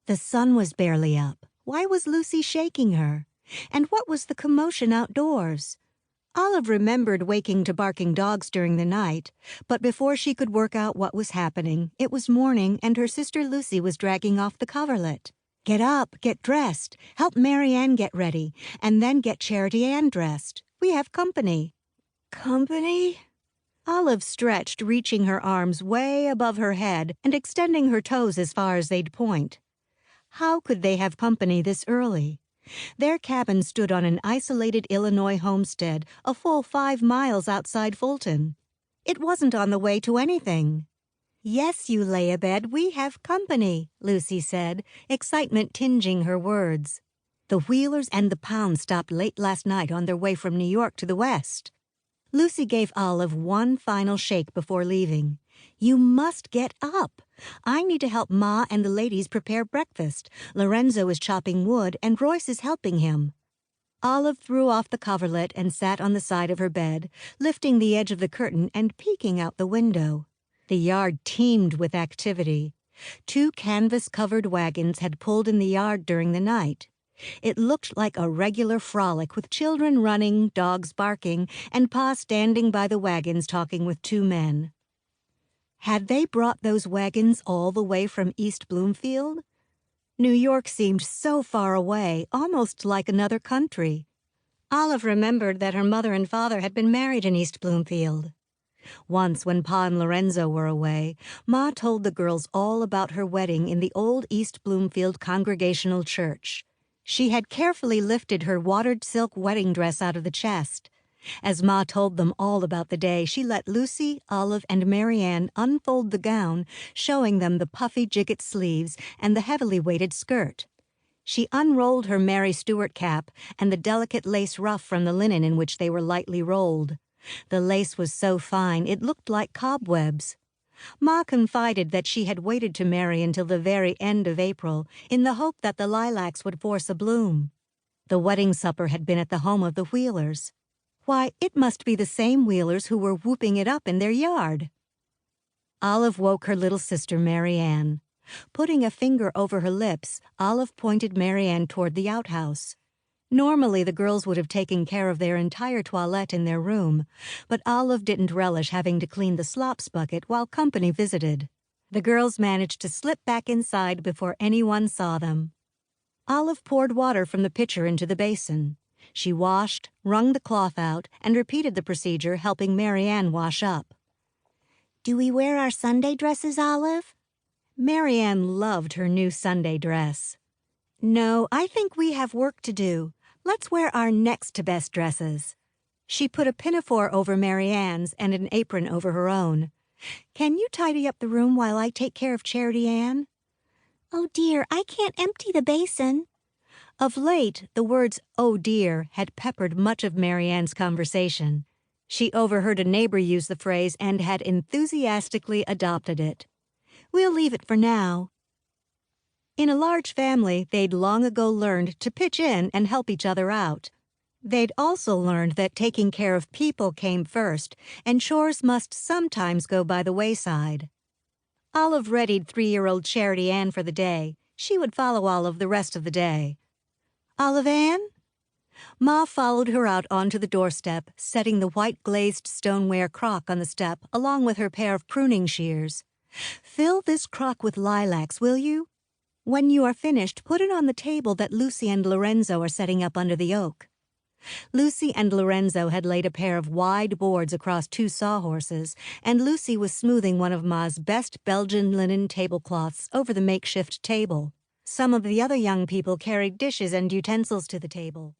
The sun was barely up. Why was Lucy shaking her? And what was the commotion outdoors? Olive remembered waking to barking dogs during the night, but before she could work out what was happening, it was morning and her sister Lucy was dragging off the coverlet. Get up, get dressed, help Mary Ann get ready, and then get Charity Ann dressed. We have company. Company? Olive stretched, reaching her arms way above her head and extending her toes as far as they'd point. How could they have company this early? Their cabin stood on an isolated Illinois homestead a full 5 miles outside Fulton. It wasn't on the way to anything. "Yes, you lay-a-bed, we have company," Lucy said, excitement tinging her words. "The Wheelers and the Pounds stopped late last night on their way from New York to the West." Lucy gave Olive one final shake before leaving. "You must get up. I need to help Ma and the ladies prepare breakfast. Lorenzo is chopping wood and Royce is helping him." Olive threw off the coverlet and sat on the side of her bed, lifting the edge of the curtain and peeking out the window. The yard teemed with activity. 2 canvas-covered wagons had pulled in the yard during the night. It looked like a regular frolic with children running, dogs barking, and Pa standing by the wagons talking with 2 men. Had they brought those wagons all the way from East Bloomfield? New York seemed so far away, almost like another country. Olive remembered that her mother and father had been married in East Bloomfield. Once, when Pa and Lorenzo were away, Ma told the girls all about her wedding in the old East Bloomfield Congregational Church. She had carefully lifted her watered silk wedding dress out of the chest. As Ma told them all about the day, she let Lucy, Olive, and Mary Ann unfold the gown, showing them the puffy jigget sleeves and the heavily weighted skirt. She unrolled her Mary Stuart cap and the delicate lace ruff from the linen in which they were lightly rolled. The lace was so fine it looked like cobwebs. Ma confided that she had waited to marry until the very end of April in the hope that the lilacs would force a bloom. The wedding supper had been at the home of the Wheelers. Why, it must be the same Wheelers who were whooping it up in their yard. Olive woke her little sister Mary Ann. Putting a finger over her lips, Olive pointed Mary Ann toward the outhouse. Normally, the girls would have taken care of their entire toilette in their room, but Olive didn't relish having to clean the slops bucket while company visited. The girls managed to slip back inside before anyone saw them. Olive poured water from the pitcher into the basin. She washed, wrung the cloth out, and repeated the procedure, helping Mary Ann wash up. "Do we wear our Sunday dresses, Olive?" Mary Ann loved her new Sunday dress. "No, I think we have work to do. Let's wear our next-to-best dresses." She put a pinafore over Mary Ann's and an apron over her own. "Can you tidy up the room while I take care of Charity Ann?" "Oh, dear, I can't empty the basin." Of late, the words, "oh dear," had peppered much of Mary Ann's conversation. She overheard a neighbor use the phrase and had enthusiastically adopted it. "We'll leave it for now." In a large family, they'd long ago learned to pitch in and help each other out. They'd also learned that taking care of people came first, and chores must sometimes go by the wayside. Olive readied 3-year-old Charity Ann for the day. She would follow Olive the rest of the day. "Olive Ann?" Ma followed her out onto the doorstep, setting the white glazed stoneware crock on the step along with her pair of pruning shears. "Fill this crock with lilacs, will you? When you are finished, put it on the table that Lucy and Lorenzo are setting up under the oak." Lucy and Lorenzo had laid a pair of wide boards across 2 sawhorses, and Lucy was smoothing one of Ma's best Belgian linen tablecloths over the makeshift table. Some of the other young people carried dishes and utensils to the table.